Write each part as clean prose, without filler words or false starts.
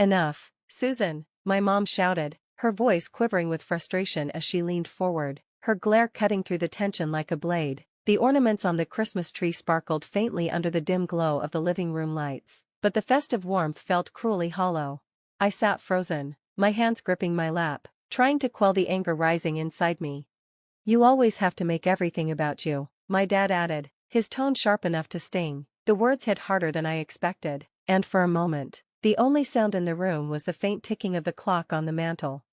Enough, Susan, my mom shouted, her voice quivering with frustration as she leaned forward, her glare cutting through the tension like a blade. The ornaments on the Christmas tree sparkled faintly under the dim glow of the living room lights, but the festive warmth felt cruelly hollow. I sat frozen, my hands gripping my lap, trying to quell the anger rising inside me. You always have to make everything about you, my dad added, his tone sharp enough to sting. The words hit harder than I expected, and for a moment, the only sound in the room was the faint ticking of the clock on the mantel.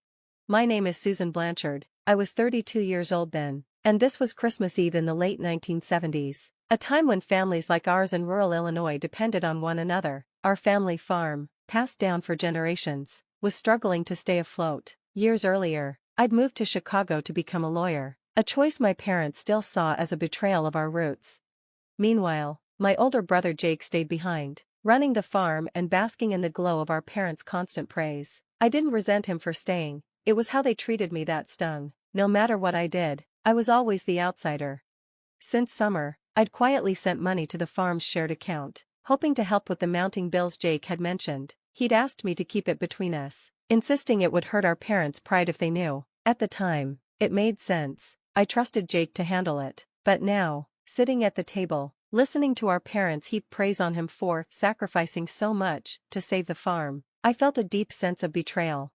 My name is Susan Blanchard. I was 32 years old then, and this was Christmas Eve in the late 1970s, a time when families like ours in rural Illinois depended on one another. Our family farm, passed down for generations, was struggling to stay afloat. Years earlier, I'd moved to Chicago to become a lawyer, a choice my parents still saw as a betrayal of our roots. Meanwhile, my older brother Jake stayed behind, running the farm and basking in the glow of our parents' constant praise. I didn't resent him for staying, it was how they treated me that stung. No matter what I did, I was always the outsider. Since summer, I'd quietly sent money to the farm's shared account, hoping to help with the mounting bills Jake had mentioned. He'd asked me to keep it between us, insisting it would hurt our parents' pride if they knew. At the time, it made sense. I trusted Jake to handle it, but now, sitting at the table, listening to our parents heap praise on him for sacrificing so much to save the farm, I felt a deep sense of betrayal.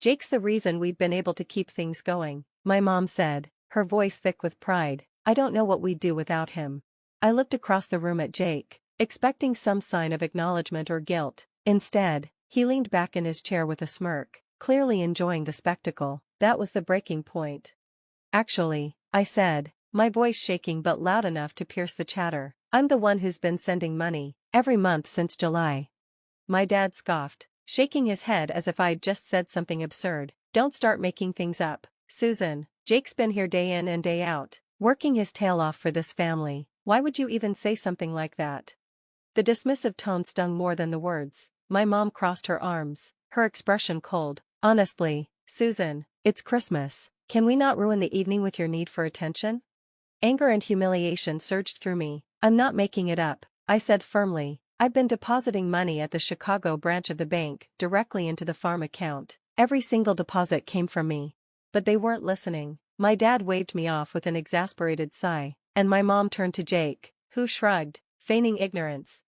Jake's the reason we've been able to keep things going, my mom said, her voice thick with pride. I don't know what we'd do without him. I looked across the room at Jake, expecting some sign of acknowledgement or guilt. Instead, he leaned back in his chair with a smirk, clearly enjoying the spectacle. That was the breaking point. Actually, I said, my voice shaking but loud enough to pierce the chatter, I'm the one who's been sending money, every month since July. My dad scoffed, shaking his head as if I'd just said something absurd. Don't start making things up, Susan. Jake's been here day in and day out, working his tail off for this family. Why would you even say something like that? The dismissive tone stung more than the words. My mom crossed her arms, her expression cold. Honestly, Susan, it's Christmas. Can we not ruin the evening with your need for attention? Anger and humiliation surged through me. I'm not making it up, I said firmly. I've been depositing money at the Chicago branch of the bank directly into the farm account. Every single deposit came from me. But they weren't listening. My dad waved me off with an exasperated sigh, and my mom turned to Jake, who shrugged, feigning ignorance.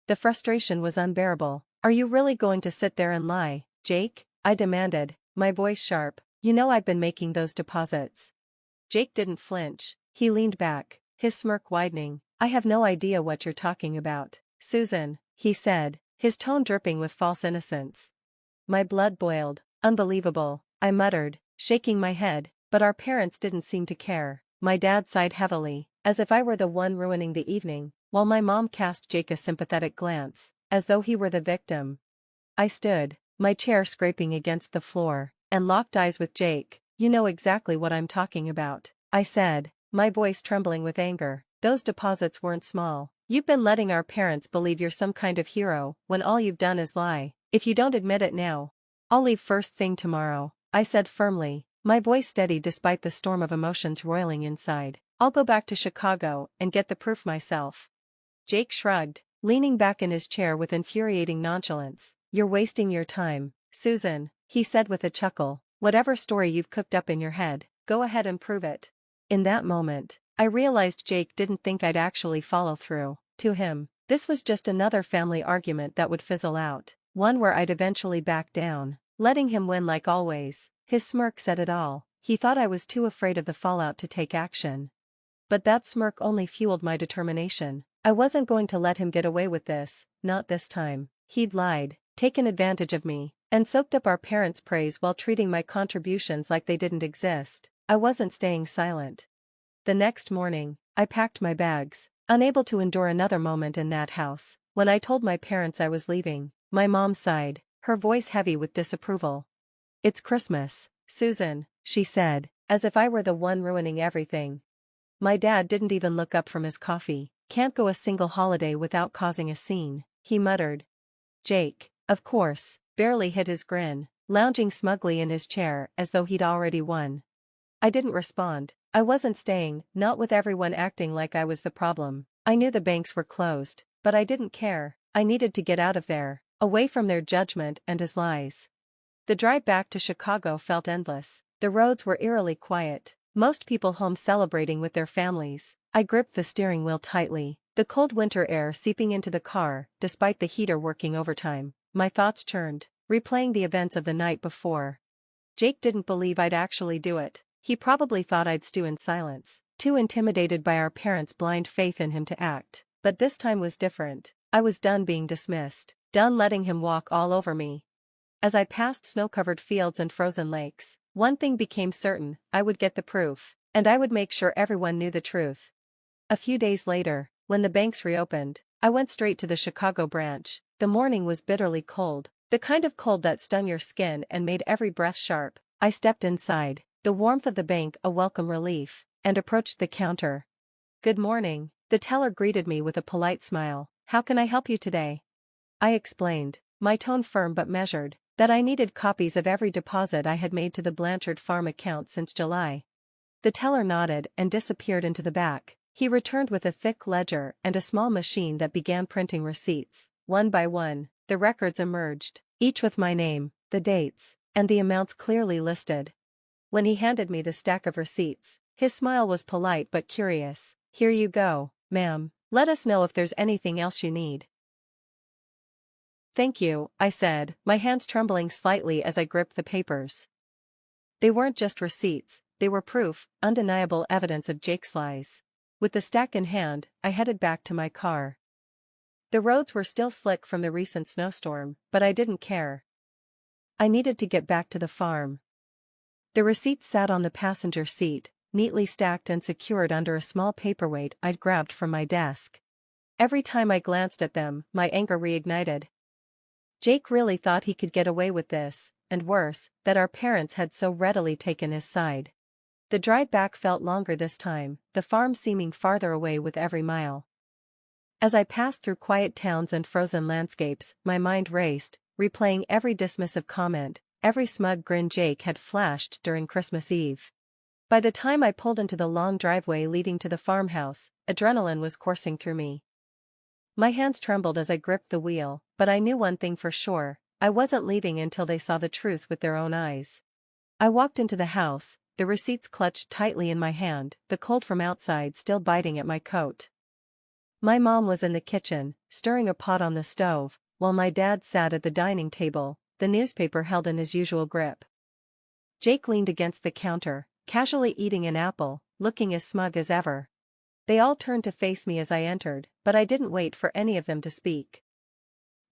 The frustration was unbearable. Are you really going to sit there and lie, Jake? I demanded, my voice sharp. You know I've been making those deposits. Jake didn't flinch. He leaned back, his smirk widening. I have no idea what you're talking about, Susan, he said, his tone dripping with false innocence. My blood boiled. Unbelievable, I muttered, shaking my head, but our parents didn't seem to care. My dad sighed heavily, as if I were the one ruining the evening, while my mom cast Jake a sympathetic glance, as though he were the victim. I stood, my chair scraping against the floor, and locked eyes with Jake. You know exactly what I'm talking about, I said, my voice trembling with anger. Those deposits weren't small. You've been letting our parents believe you're some kind of hero, when all you've done is lie. If you don't admit it now, I'll leave first thing tomorrow, I said firmly, my voice steady despite the storm of emotions roiling inside. I'll go back to Chicago and get the proof myself. Jake shrugged, leaning back in his chair with infuriating nonchalance. You're wasting your time, Susan, he said with a chuckle. Whatever story you've cooked up in your head, go ahead and prove it. In that moment, I realized Jake didn't think I'd actually follow through. To him, this was just another family argument that would fizzle out, one where I'd eventually back down, letting him win like always. His smirk said it all. He thought I was too afraid of the fallout to take action. But that smirk only fueled my determination. I wasn't going to let him get away with this, not this time. He'd lied, taken advantage of me, and soaked up our parents' praise while treating my contributions like they didn't exist. I wasn't staying silent. The next morning, I packed my bags, unable to endure another moment in that house. When I told my parents I was leaving, my mom sighed, her voice heavy with disapproval. It's Christmas, Susan, she said, as if I were the one ruining everything. My dad didn't even look up from his coffee. Can't go a single holiday without causing a scene, he muttered. Jake, of course, barely hid his grin, lounging smugly in his chair as though he'd already won. I didn't respond. I wasn't staying, not with everyone acting like I was the problem. I knew the banks were closed, but I didn't care. I needed to get out of there. away from their judgment and his lies. The drive back to Chicago felt endless. The roads were eerily quiet, most people home celebrating with their families. I gripped the steering wheel tightly, the cold winter air seeping into the car, despite the heater working overtime. My thoughts churned, replaying the events of the night before. Jake didn't believe I'd actually do it. He probably thought I'd stew in silence, too intimidated by our parents' blind faith in him to act. But this time was different. I was done being dismissed, done letting him walk all over me. As I passed snow-covered fields and frozen lakes, one thing became certain: I would get the proof, and I would make sure everyone knew the truth. A few days later, when the banks reopened, I went straight to the Chicago branch. The morning was bitterly cold, the kind of cold that stung your skin and made every breath sharp. I stepped inside, the warmth of the bank a welcome relief, and approached the counter. "Good morning," the teller greeted me with a polite smile. "How can I help you today?" I explained, my tone firm but measured, that I needed copies of every deposit I had made to the Blanchard farm account since July. The teller nodded and disappeared into the back. He returned with a thick ledger and a small machine that began printing receipts. One by one, the records emerged, each with my name, the dates, and the amounts clearly listed. When he handed me the stack of receipts, his smile was polite but curious. "Here you go, ma'am. Let us know if there's anything else you need." "Thank you," I said, my hands trembling slightly as I gripped the papers. They weren't just receipts, they were proof, undeniable evidence of Jake's lies. With the stack in hand, I headed back to my car. The roads were still slick from the recent snowstorm, but I didn't care. I needed to get back to the farm. The receipts sat on the passenger seat, neatly stacked and secured under a small paperweight I'd grabbed from my desk. Every time I glanced at them, my anger reignited. Jake really thought he could get away with this, and worse, that our parents had so readily taken his side. The drive back felt longer this time, the farm seeming farther away with every mile. As I passed through quiet towns and frozen landscapes, my mind raced, replaying every dismissive comment, every smug grin Jake had flashed during Christmas Eve. By the time I pulled into the long driveway leading to the farmhouse, adrenaline was coursing through me. My hands trembled as I gripped the wheel, but I knew one thing for sure: I wasn't leaving until they saw the truth with their own eyes. I walked into the house, the receipts clutched tightly in my hand, the cold from outside still biting at my coat. My mom was in the kitchen, stirring a pot on the stove, while my dad sat at the dining table, the newspaper held in his usual grip. Jake leaned against the counter, casually eating an apple, looking as smug as ever. They all turned to face me as I entered, but I didn't wait for any of them to speak.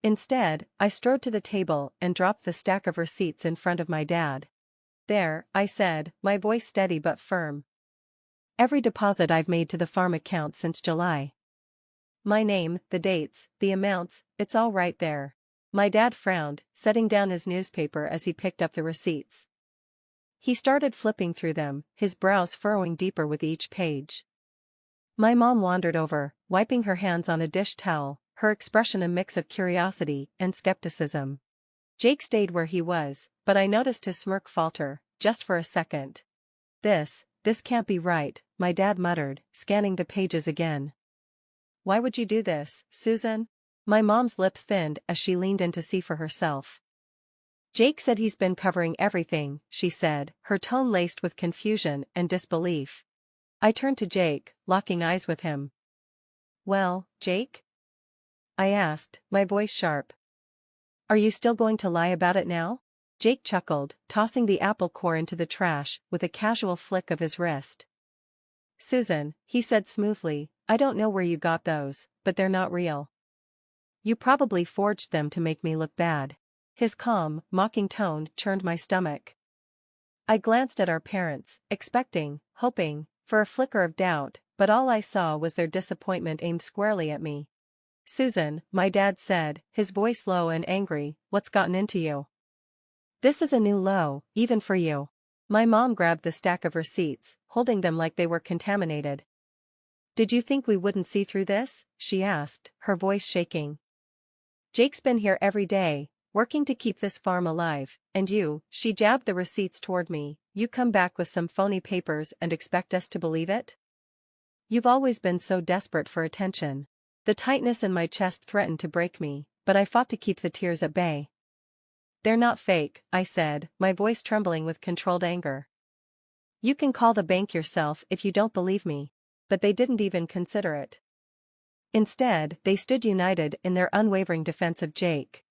Instead, I strode to the table and dropped the stack of receipts in front of my dad. "There," I said, my voice steady but firm. "Every deposit I've made to the farm account since July. My name, the dates, the amounts, it's all right there." My dad frowned, setting down his newspaper as he picked up the receipts. He started flipping through them, his brows furrowing deeper with each page. My mom wandered over, wiping her hands on a dish towel, her expression a mix of curiosity and skepticism. Jake stayed where he was, but I noticed his smirk falter, just for a second. This can't be right," my dad muttered, scanning the pages again. "Why would you do this, Susan?" My mom's lips thinned as she leaned in to see for herself. "Jake said he's been covering everything," she said, her tone laced with confusion and disbelief. I turned to Jake, locking eyes with him. "Well, Jake?" I asked, my voice sharp. "Are you still going to lie about it now?" Jake chuckled, tossing the apple core into the trash with a casual flick of his wrist. "Susan," he said smoothly, "I don't know where you got those, but they're not real. You probably forged them to make me look bad." His calm, mocking tone churned my stomach. I glanced at our parents, expecting, hoping, for a flicker of doubt, but all I saw was their disappointment aimed squarely at me. "Susan," my dad said, his voice low and angry, "what's gotten into you? This is a new low, even for you." My mom grabbed the stack of receipts, holding them like they were contaminated. "Did you think we wouldn't see through this?" she asked, her voice shaking. "Jake's been here every day, working to keep this farm alive, and you," she jabbed the receipts toward me, "you come back with some phony papers and expect us to believe it? You've always been so desperate for attention." The tightness in my chest threatened to break me. but I fought to keep the tears at bay. "They're not fake," I said, my voice trembling with controlled anger. "You can call the bank yourself if you don't believe me." But they didn't even consider it. Instead, they stood united in their unwavering defense of Jake.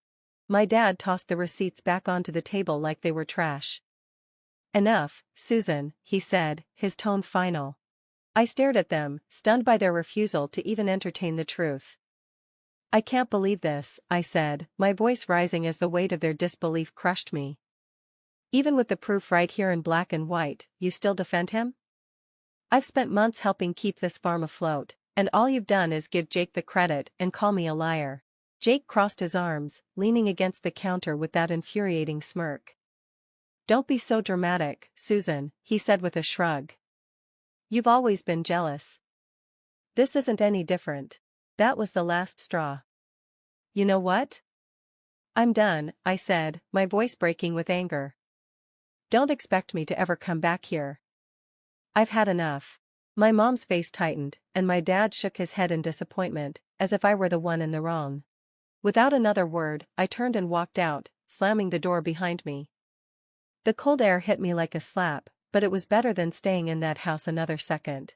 My dad tossed the receipts back onto the table like they were trash. "Enough, Susan," he said, his tone final. I stared at them, stunned by their refusal to even entertain the truth. "I can't believe this," I said, my voice rising as the weight of their disbelief crushed me. "Even with the proof right here in black and white, you still defend him? I've spent months helping keep this farm afloat, and all you've done is give Jake the credit and call me a liar." Jake crossed his arms, leaning against the counter with that infuriating smirk. "Don't be so dramatic, Susan," he said with a shrug. "You've always been jealous. This isn't any different. That was the last straw." "You know what? I'm done," I said, my voice breaking with anger. "Don't expect me to ever come back here. I've had enough." My mom's face tightened, and my dad shook his head in disappointment, as if I were the one in the wrong. Without another word, I turned and walked out, slamming the door behind me. The cold air hit me like a slap, but it was better than staying in that house another second.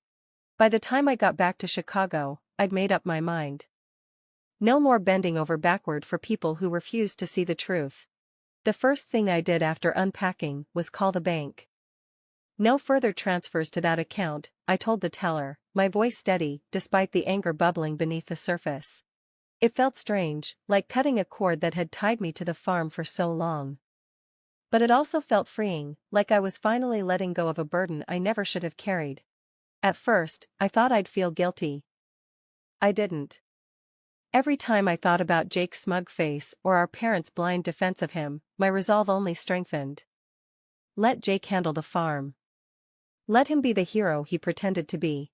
By the time I got back to Chicago, I'd made up my mind. No more bending over backward for people who refused to see the truth. The first thing I did after unpacking was call the bank. "No further transfers to that account," I told the teller, my voice steady, despite the anger bubbling beneath the surface. It felt strange, like cutting a cord that had tied me to the farm for so long. But it also felt freeing, like I was finally letting go of a burden I never should have carried. At first, I thought I'd feel guilty. I didn't. Every time I thought about Jake's smug face or our parents' blind defense of him, my resolve only strengthened. Let Jake handle the farm. Let him be the hero he pretended to be.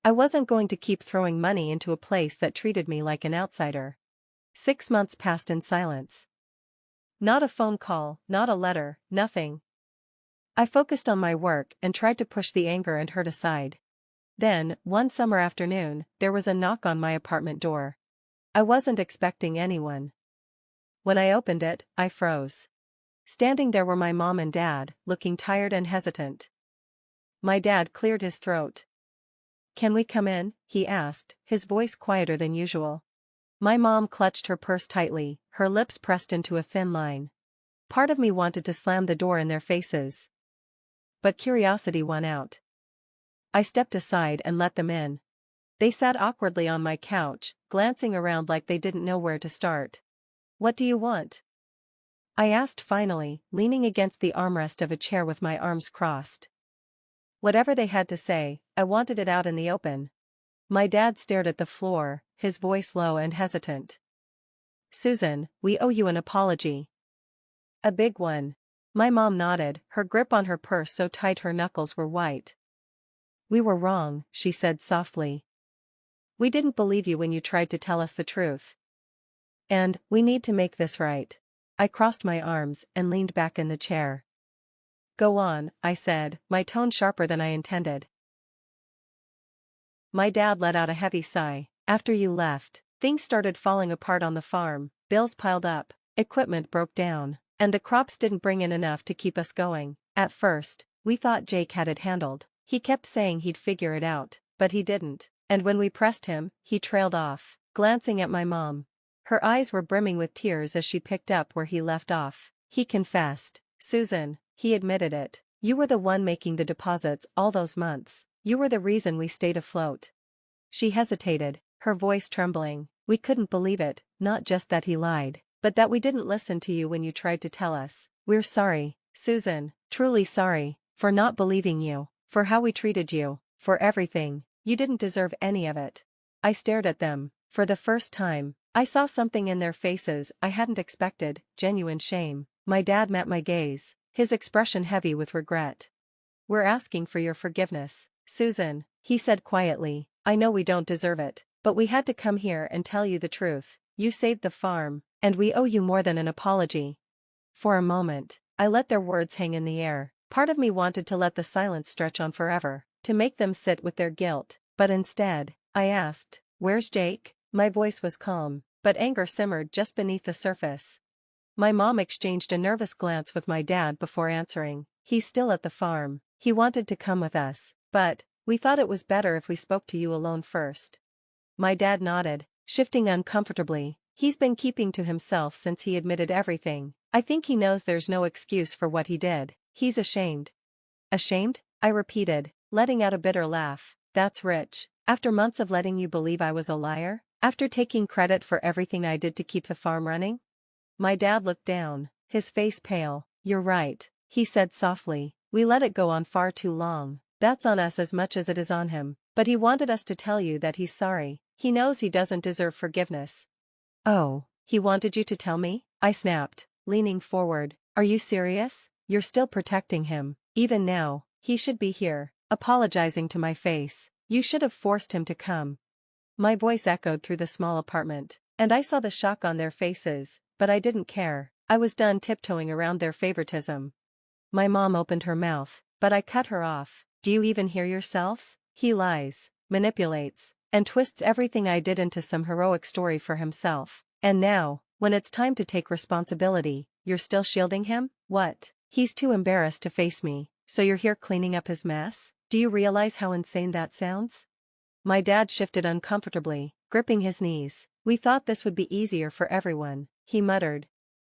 I wasn't going to keep throwing money into a place that treated me like an outsider. 6 months passed in silence. Not a phone call, not a letter, nothing. I focused on my work and tried to push the anger and hurt aside. Then, one summer afternoon, there was a knock on my apartment door. I wasn't expecting anyone. When I opened it, I froze. Standing there were my mom and dad, looking tired and hesitant. My dad cleared his throat. "Can we come in?" he asked, his voice quieter than usual. My mom clutched her purse tightly, her lips pressed into a thin line. Part of me wanted to slam the door in their faces. But curiosity won out. I stepped aside and let them in. They sat awkwardly on my couch, glancing around like they didn't know where to start. "What do you want?" I asked finally, leaning against the armrest of a chair with my arms crossed. Whatever they had to say, I wanted it out in the open. My dad stared at the floor, his voice low and hesitant. "Susan, we owe you an apology. A big one." My mom nodded, her grip on her purse so tight her knuckles were white. "We were wrong," she said softly. "We didn't believe you when you tried to tell us the truth. And, we need to make this right." I crossed my arms and leaned back in the chair. "Go on," I said, my tone sharper than I intended. My dad let out a heavy sigh. "After you left, things started falling apart on the farm, bills piled up, equipment broke down, and the crops didn't bring in enough to keep us going. At first, we thought Jake had it handled. He kept saying he'd figure it out, but he didn't, and when we pressed him, he trailed off." Glancing at my mom. Her eyes were brimming with tears as she picked up where he left off. "He confessed, Susan. He admitted it. You were the one making the deposits all those months. You were the reason we stayed afloat." She hesitated, her voice trembling. "We couldn't believe it, not just that he lied, but that we didn't listen to you when you tried to tell us. We're sorry, Susan, truly sorry, for not believing you, for how we treated you, for everything. You didn't deserve any of it." I stared at them. For the first time, I saw something in their faces I hadn't expected, genuine shame. My dad met my gaze, his expression heavy with regret. "We're asking for your forgiveness, Susan," he said quietly. "I know we don't deserve it, but we had to come here and tell you the truth. You saved the farm, and we owe you more than an apology." For a moment, I let their words hang in the air. Part of me wanted to let the silence stretch on forever, to make them sit with their guilt, but instead, I asked, "Where's Jake?" My voice was calm, but anger simmered just beneath the surface. My mom exchanged a nervous glance with my dad before answering. He's still at the farm. He wanted to come with us, but we thought it was better if we spoke to you alone first. My dad nodded, shifting uncomfortably. He's been keeping to himself since he admitted everything. I think he knows there's no excuse for what he did. He's ashamed. Ashamed? I repeated, letting out a bitter laugh. That's rich. After months of letting you believe I was a liar? After taking credit for everything I did to keep the farm running? My dad looked down, his face pale. You're right, he said softly. We let it go on far too long. That's on us as much as it is on him. But he wanted us to tell you that he's sorry. He knows he doesn't deserve forgiveness. Oh, he wanted you to tell me? I snapped, leaning forward. Are you serious? You're still protecting him. Even now, he should be here, apologizing to my face. You should have forced him to come. My voice echoed through the small apartment, and I saw the shock on their faces, but I didn't care. I was done tiptoeing around their favoritism. My mom opened her mouth, but I cut her off. Do you even hear yourselves? He lies, manipulates, and twists everything I did into some heroic story for himself. And now, when it's time to take responsibility, you're still shielding him? What? He's too embarrassed to face me, so you're here cleaning up his mess? Do you realize how insane that sounds? My dad shifted uncomfortably, gripping his knees. We thought this would be easier for everyone, he muttered.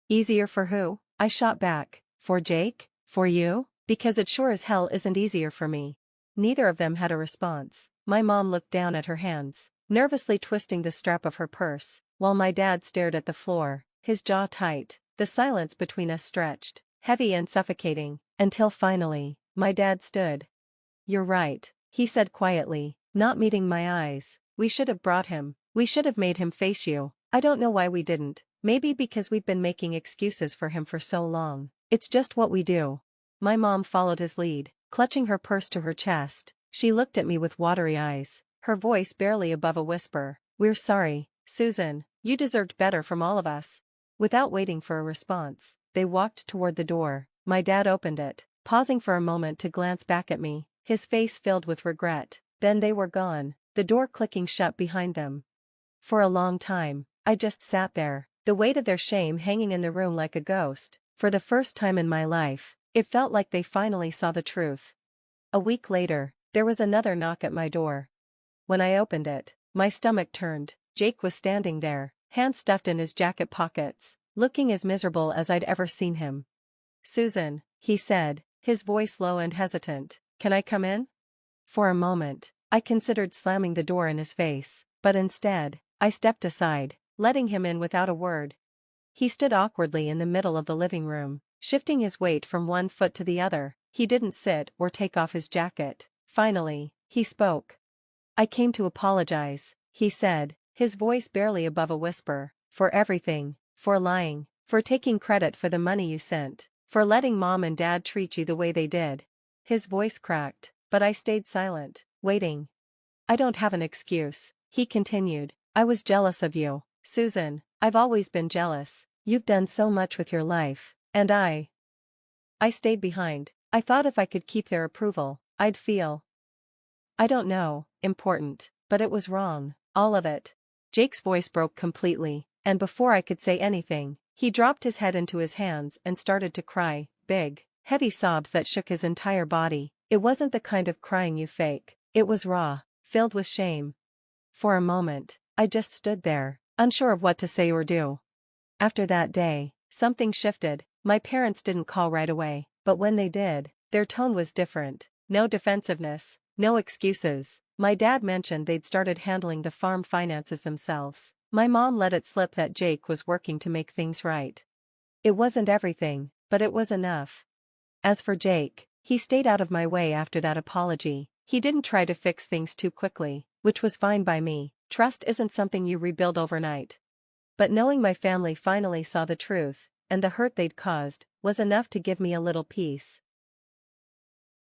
Easier for who? I shot back. For Jake? For you? Because it sure as hell isn't easier for me. Neither of them had a response. My mom looked down at her hands, nervously twisting the strap of her purse, while my dad stared at the floor, his jaw tight. The silence between us stretched, heavy and suffocating, until finally, my dad stood. You're right, he said quietly, not meeting my eyes. We should have brought him. We should have made him face you. I don't know why we didn't. Maybe because we've been making excuses for him for so long. It's just what we do. My mom followed his lead, clutching her purse to her chest. She looked at me with watery eyes, her voice barely above a whisper. We're sorry, Susan. You deserved better from all of us. Without waiting for a response, they walked toward the door. My dad opened it, pausing for a moment to glance back at me, his face filled with regret. Then they were gone, the door clicking shut behind them. For a long time, I just sat there, the weight of their shame hanging in the room like a ghost. For the first time in my life, it felt like they finally saw the truth. A week later, there was another knock at my door. When I opened it, my stomach turned. Jake was standing there, hands stuffed in his jacket pockets, looking as miserable as I'd ever seen him. Susan, he said, his voice low and hesitant, can I come in? For a moment, I considered slamming the door in his face, but instead, I stepped aside, letting him in without a word. He stood awkwardly in the middle of the living room, shifting his weight from one foot to the other. He didn't sit or take off his jacket. Finally, he spoke. I came to apologize, he said, his voice barely above a whisper, for everything, for lying, for taking credit for the money you sent, for letting Mom and Dad treat you the way they did. His voice cracked, but I stayed silent, waiting. I don't have an excuse, he continued. I was jealous of you, Susan. I've always been jealous. You've done so much with your life, and I stayed behind. I thought if I could keep their approval, I'd feel, I don't know, important, but it was wrong, all of it. Jake's voice broke completely, and before I could say anything, he dropped his head into his hands and started to cry, big, heavy sobs that shook his entire body. It wasn't the kind of crying you fake, it was raw, filled with shame. For a moment, I just stood there, unsure of what to say or do. After that day, something shifted. My parents didn't call right away, but when they did, their tone was different. No defensiveness, no excuses. My dad mentioned they'd started handling the farm finances themselves. My mom let it slip that Jake was working to make things right. It wasn't everything, but it was enough. As for Jake, he stayed out of my way after that apology. He didn't try to fix things too quickly, which was fine by me. Trust isn't something you rebuild overnight. But knowing my family finally saw the truth, and the hurt they'd caused, was enough to give me a little peace.